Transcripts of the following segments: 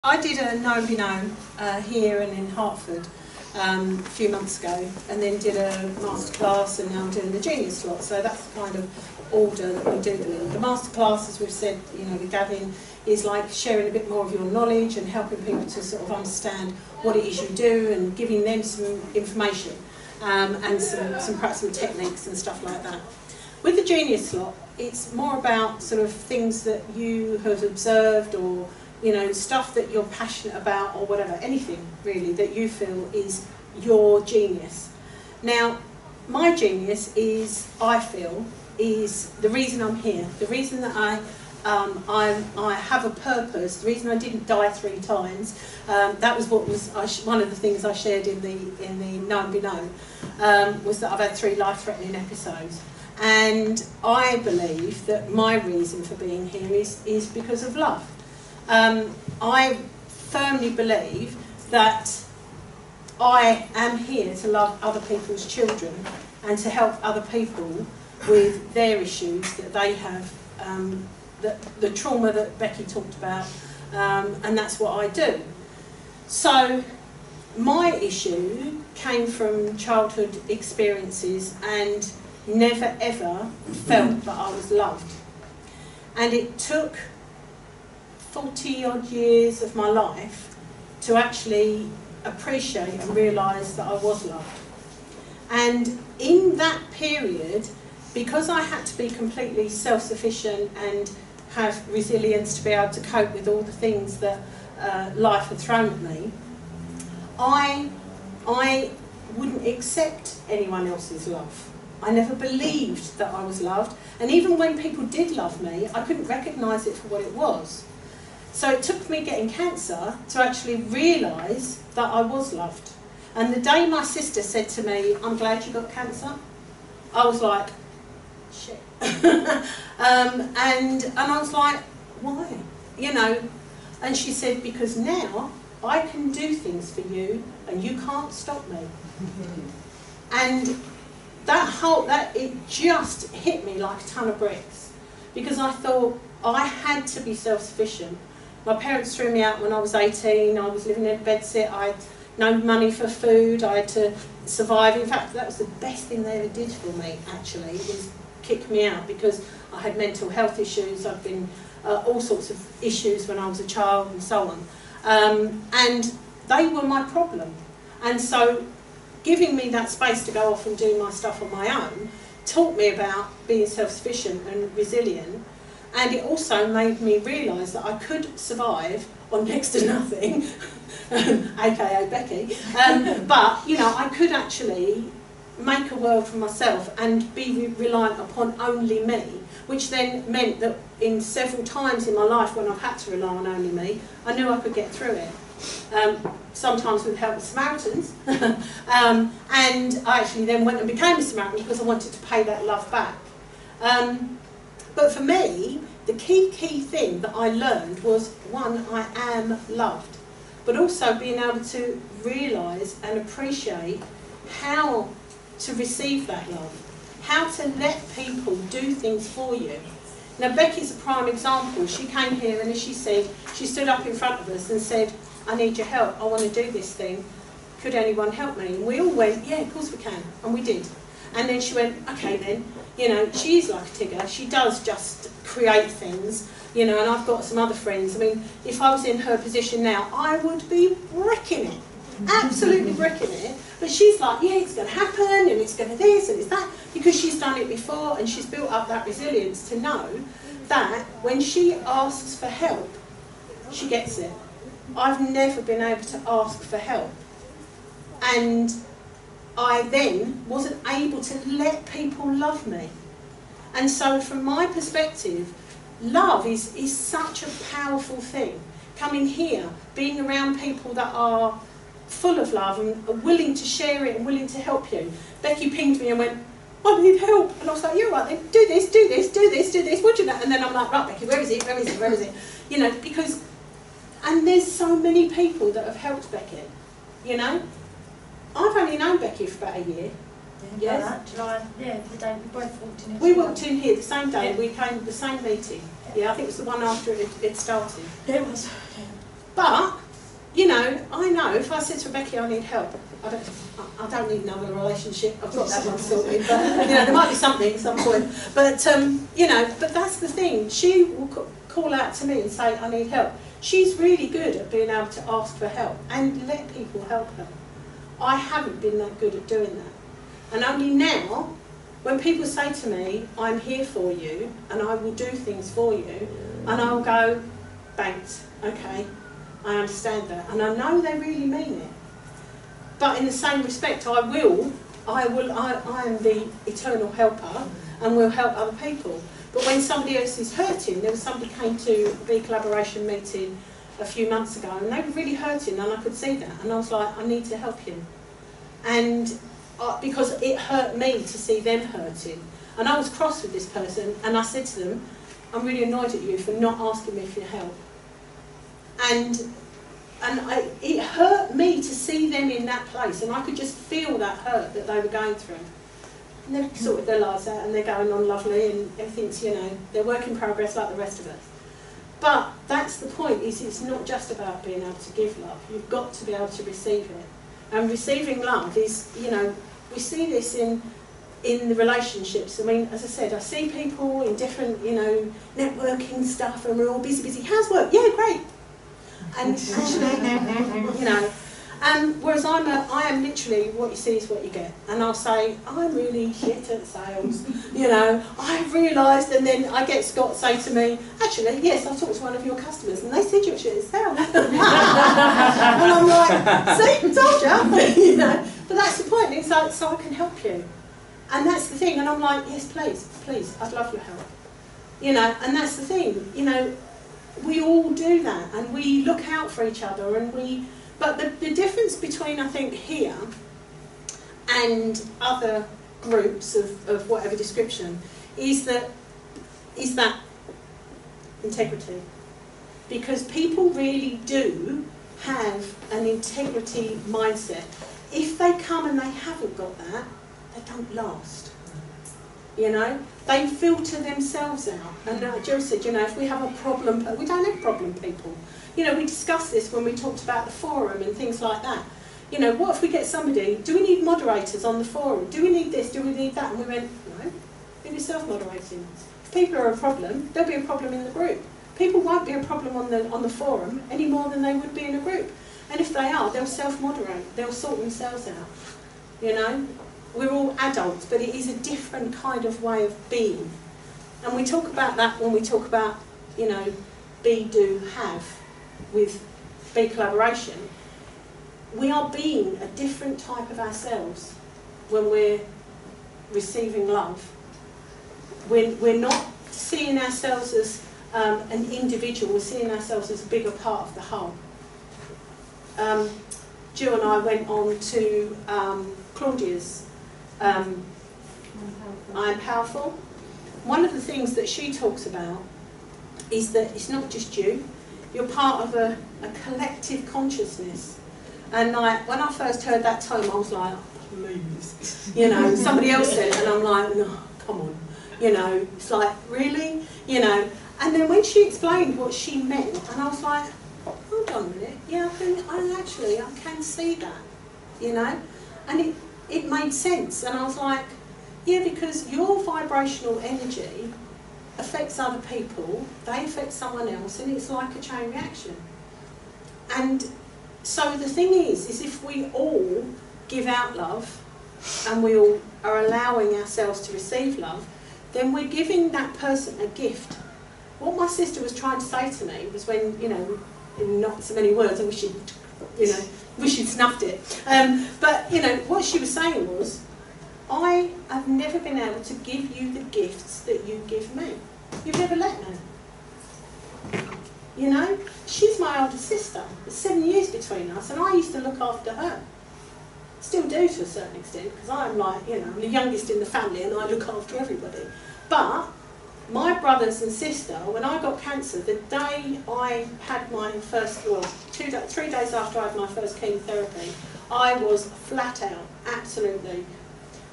I did a Known Be Known here and in Hertford a few months ago, and then did a masterclass, and now I'm doing the Genius lot. So that's the kind of order that we do them in. The masterclass, as we've said, with Gavin, is like sharing a bit more of your knowledge and helping people to sort of understand what it is you do and giving them some information and some practical techniques and stuff like that. With the Genius lot, it's more about sort of things that you have observed, or stuff that you're passionate about, or whatever, anything really that you feel is your genius. Now, my genius is, I feel, is the reason I'm here, the reason that I have a purpose, the reason I didn't die 3 times. That was one of the things I shared in the Known Be Known, was that I've had 3 life-threatening episodes. And I believe that my reason for being here is because of love. I firmly believe that I am here to love other people's children and to help other people with their issues that they have, the trauma that Becky talked about, and that's what I do. So my issue came from childhood experiences and never ever felt that I was loved. And it took 40 odd years of my life to actually appreciate and realise that I was loved. And in that period, because I had to be completely self-sufficient and have resilience to be able to cope with all the things that life had thrown at me, I wouldn't accept anyone else's love. I never believed that I was loved, and even when people did love me, I couldn't recognise it for what it was. So it took me getting cancer to actually realise that I was loved. And the day my sister said to me, "I'm glad you got cancer," I was like, shit. and I was like, why? And she said, because now I can do things for you and you can't stop me. And it just hit me like a ton of bricks, because I thought I had to be self-sufficient. My parents threw me out when I was 18, I was living in a bedsit, I had no money for food, I had to survive. In fact, that was the best thing they ever did for me, actually, was kick me out, because I had mental health issues, I'd been all sorts of issues when I was a child and so on. And they were my problem. And so giving me that space to go off and do my stuff on my own taught me about being self-sufficient and resilient. And it also made me realise that I could survive on next to nothing, aka Becky, but I could actually make a world for myself and be reliant upon only me, which then meant that in several times in my life when I've had to rely on only me, I knew I could get through it. Sometimes with the help of Samaritans, and I actually then went and became a Samaritan because I wanted to pay that love back. But for me, the key thing that I learned was, one, I am loved, but also being able to realise and appreciate how to receive that love, how to let people do things for you. Now, Becky's a prime example. She came here, and as she said, she stood up in front of us and said, "I need your help, I want to do this thing, could anyone help me?" And we all went, "Yeah, of course we can," and we did. And then she went, "Okay then, she's like a Tigger, she does just create things, and I've got some other friends. I mean, if I was in her position now, I would be wrecking it, absolutely wrecking it. But she's like, yeah, it's going to happen, and it's going to this, and it's that, because she's done it before, and she's built up that resilience to know that when she asks for help, she gets it. I've never been able to ask for help. And I then wasn't able to let people love me. And so from my perspective, love is such a powerful thing. Coming here, being around people that are full of love and are willing to share it and willing to help you. Becky pinged me and went, "I need help." And I was like, "You're right then, do this, do this, do this, do this, what do you know?" And then I'm like, "Right, Becky, where is it, where is it, where is it?" Because, and there's so many people that have helped Becky, I've only known Becky for about a year. Yes. July, the day we both walked in. We walked in here the same day, we came to the same meeting. Yeah, I think it was the one after it started. Yeah, it was. But, you know if I said to Becky, I need help, I don't need another relationship, I've got that one sorted, but, there might be something at some point. But, but that's the thing, she will call out to me and say, I need help. She's really good at being able to ask for help and let people help her. I haven't been that good at doing that. And only now, when people say to me, I'm here for you, and I will do things for you, and I'll go, thanks, okay, I understand that. And I know they really mean it. But in the same respect, I am the eternal helper, and will help other people. But when somebody else is hurting, there was somebody came to the collaboration meeting a few months ago, and they were really hurting, and I could see that. And I was like, I need to help him. And because it hurt me to see them hurting. And I was cross with this person, and I said to them, I'm really annoyed at you for not asking me for your help. And it hurt me to see them in that place, and I could just feel that hurt that they were going through. And they've sorted their lives out, and they're going on lovely, and everything's, they're work in progress like the rest of us. But that's the point, is it's not just about being able to give love. You've got to be able to receive it. And receiving love is, we see this in the relationships. I mean, as I said, I see people in different, networking stuff, and we're all busy. How's work? Yeah, great. And actually, whereas I am literally, what you see is what you get. And I'll say, I'm really shit at sales, I've realised, and then I get Scott say to me, actually, yes, I talked to one of your customers, and they said you're shit at sales. And I'm like, see, told you, But that's the point, it's like, so I can help you. And that's the thing, and I'm like, yes, please, I'd love your help. And that's the thing, we all do that, and we look out for each other, and but the difference between, I think, here and other groups of whatever description is that integrity. Because people really do have an integrity mindset. If they come and they haven't got that, they don't last. They filter themselves out. And Joe said, if we have a problem, we don't have problem people. We discussed this when we talked about the forum and things like that. What if we get somebody, do we need moderators on the forum? Do we need this? Do we need that? And we went, no, be self-moderating. If people are a problem, there'll be a problem in the group. People won't be a problem on the forum any more than they would be in a group. And if they are, they'll self-moderate. They'll sort themselves out. We're all adults, but it is a different kind of way of being. And we talk about that when we talk about, be, do, have with Be Collaboration. We are being a different type of ourselves when we're receiving love. We're not seeing ourselves as an individual, we're seeing ourselves as a bigger part of the whole. Jill and I went on to Claudia's I Am Powerful. One of the things that she talks about is that it's not just you, you're part of a collective consciousness. And when I first heard that term, I was like, please. Somebody else said it, and I'm like, no, come on. It's like, really? And then when she explained what she meant, and I was like, hold on a minute, yeah, I can see that, And it made sense, and I was like, yeah, because your vibrational energy affects other people, they affect someone else, and it's like a chain reaction. And so the thing is if we all give out love, and we all are allowing ourselves to receive love, then we're giving that person a gift. What my sister was trying to say to me was when, in not so many words, I wish she'd snuffed it. But what she was saying was, I have never been able to give you the gifts that you give me. You've never let me. She's my older sister. There's 7 years between us, and I used to look after her. Still do to a certain extent, because I'm like, I'm the youngest in the family, and I look after everybody. But my brothers and sister, when I got cancer, the day I had my first, 3 days after I had my first chemotherapy, I was flat out, absolutely.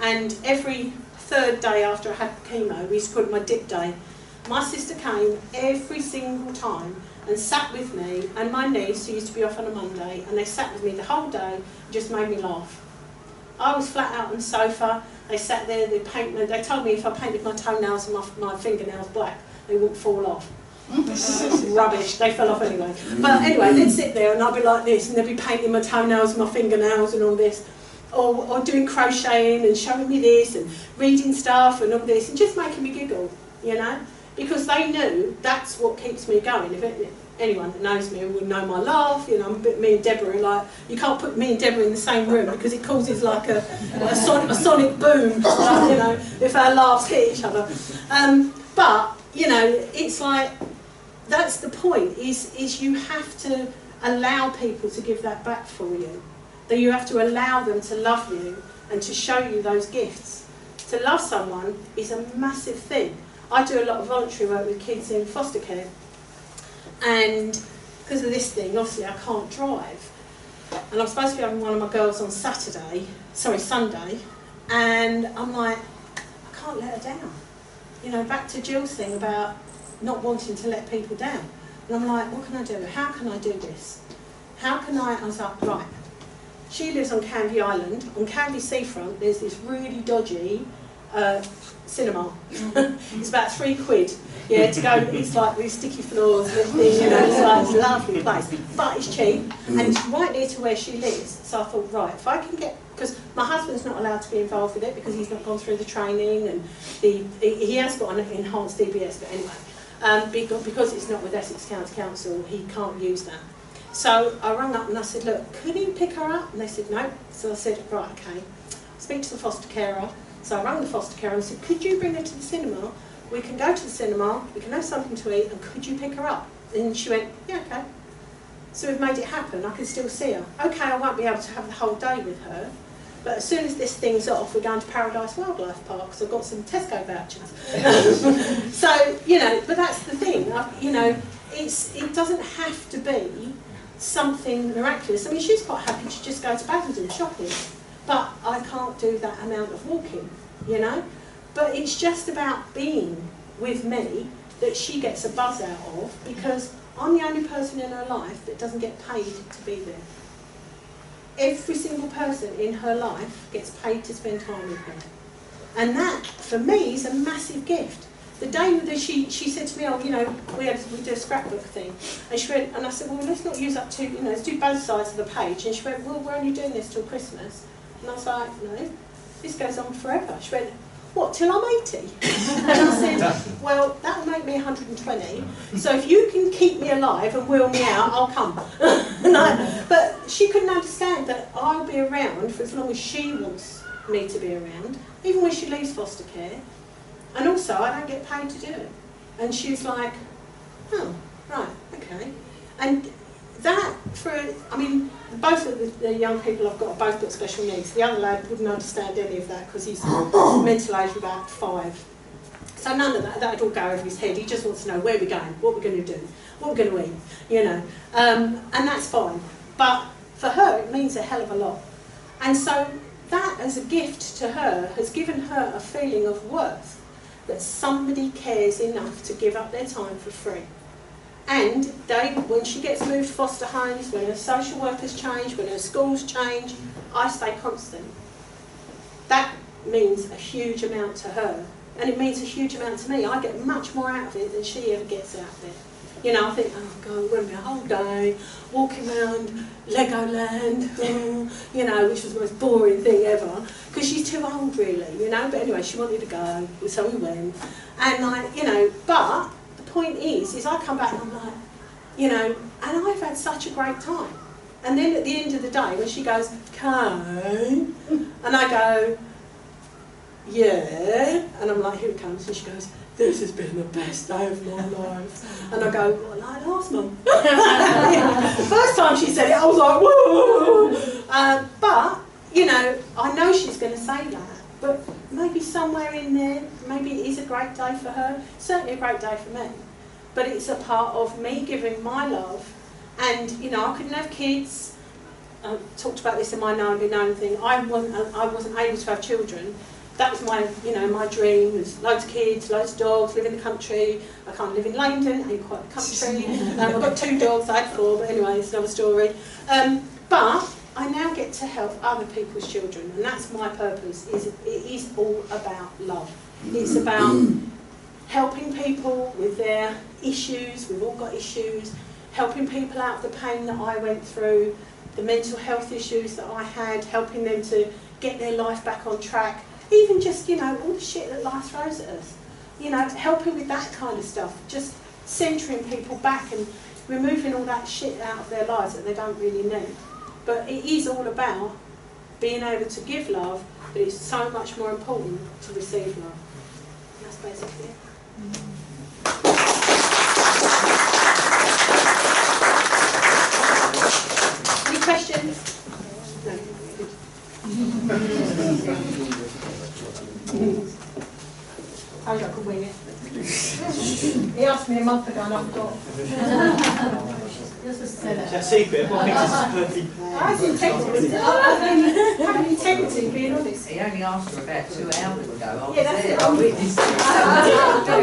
And every third day after I had chemo, we used to call it my dip day, my sister came every single time and sat with me and my niece, who used to be off on a Monday, and they sat with me the whole day and just made me laugh. I was flat out on the sofa, they sat there, they told me if I painted my toenails and my fingernails black, they wouldn't fall off. Rubbish, they fell off anyway. But anyway, they'd sit there and I'd be like this, and they'd be painting my toenails and my fingernails and all this, or doing crocheting and showing me this and reading stuff and all this, and just making me giggle, you know, because they knew that's what keeps me going. If anyone that knows me would know my laugh, you know, me and Deborah, like, you can't put me and Deborah in the same room because it causes like a sonic boom, like, you know, if our laughs hit each other. But, you know, it's like, that's the point, is you have to allow people to give that back for you. That you have to allow them to love you and to show you those gifts. To love someone is a massive thing. I do a lot of voluntary work with kids in foster care, and because of this thing, obviously I can't drive. And I'm supposed to be having one of my girls on Sunday, and I'm like, I can't let her down. You know, back to Jill's thing about not wanting to let people down. And I'm like, what can I do? How can I do this? How can I was like, right. She lives on Canvey Island. On Canvey seafront, there's this really dodgy cinema. It's about £3, yeah, to go. It's like these sticky floors, you know, it's a lovely place. But it's cheap, and it's right near to where she lives. So I thought, right, if I can get, because my husband's not allowed to be involved with it because he's not gone through the training, and he has got an enhanced DBS, but anyway, because it's not with Essex County Council, he can't use that. So I rang up and I said, look, could you pick her up? And they said, no. So I said, right, okay. Speak to the foster carer. So I rang the foster carer and said, could you bring her to the cinema? We can go to the cinema, we can have something to eat, and could you pick her up? And she went, yeah, okay. So we've made it happen. I can still see her. Okay, I won't be able to have the whole day with her, but as soon as this thing's off, we're going to Paradise Wildlife Park, because I've got some Tesco vouchers. So, you know, but that's the thing. You know, it doesn't have to be something miraculous. I mean, she's quite happy to just go to Basildon shopping, but I can't do that amount of walking, you know. But it's just about being with me that she gets a buzz out of, because I'm the only person in her life that doesn't get paid to be there. Every single person in her life gets paid to spend time with her. And that, for me, is a massive gift. The day that she said to me, oh, you know, we do a scrapbook thing. And she went, and I said, well, let's not use up you know, let's do both sides of the page. And she went, well, we're only doing this till Christmas. And I was like, no, this goes on forever. She went, what, till I'm 80? And I said, well, that will make me 120. So if you can keep me alive and wheel me out, I'll come. But she couldn't understand that I'll be around for as long as she wants me to be around, even when she leaves foster care. And also, I don't get paid to do it. And she's like, oh, right, okay. And that, I mean, both of the young people I've got have both got special needs. The other lad wouldn't understand any of that because he's mental age of about 5. So none of that, that'd all go over his head. He just wants to know where we're going, what we're going to do, what we're going to eat, you know. And that's fine. But for her, it means a hell of a lot. And so that, as a gift to her, has given her a feeling of worth, that somebody cares enough to give up their time for free. And when she gets moved to foster homes, when her social workers change, when her schools change, I stay constant. That means a huge amount to her, and it means a huge amount to me. I get much more out of it than she ever gets out of it. You know, I think, oh God, we're going to be a whole day walking around Legoland, you know, which was the most boring thing ever, because she's too old really, you know. But anyway, she wanted to go, so we went. And you know, but the point is I come back and I'm like, you know, and I've had such a great time. And then at the end of the day, when she goes, okay, and I go, yeah, and I'm like, here it comes, and she goes, this has been the best day of my life. And I go, well, like last month. The first time she said it, I was like, whoa. But, you know, I know she's going to say that. But maybe somewhere in there, maybe it is a great day for her. Certainly a great day for me. But it's a part of me giving my love. And, you know, I couldn't have kids. I talked about this in my Know and Be Known thing. I wasn't able to have children that was my, my dream. There's loads of kids, loads of dogs, live in the country. I can't live in Langdon, ain't quite the country. I've got 2 dogs, I had 4, but anyway, it's another story. But I now get to help other people's children, and that's my purpose. It is all about love. It's about helping people with their issues. We've all got issues. Helping people out of the pain that I went through, the mental health issues that I had, helping them to get their life back on track. Even just, all the shit that life throws at us. Helping with that kind of stuff. Just centering people back and removing all that shit out of their lives that they don't really need. But it is all about being able to give love, but it's so much more important to receive love. And that's basically it. Any questions? No. I wish I could wing it. He asked me a month ago and I forgot. Is that secret? What makes this perfect? I have integrity. I have integrity, being honest. He only asked her about 2 hours ago. Yeah, that's it. I witnessed it. He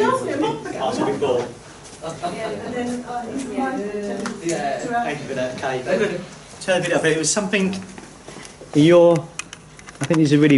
asked me a month ago. Asked before. And then Thank you for that, Kate. Turn it up. It was something. I think these are really.